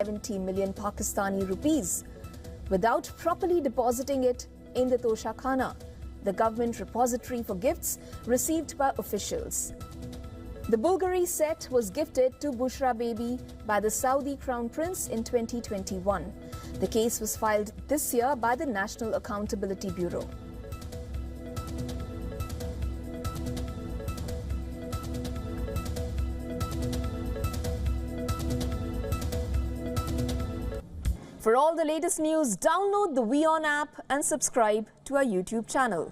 70 million Pakistani rupees without properly depositing it in the Tosha Khana, the government repository for gifts received by officials. The Bulgari set was gifted to Bushra Baby by the Saudi Crown Prince in 2021. The case was filed this year by the National Accountability Bureau. For all the latest news, download the WION app and subscribe to our YouTube channel.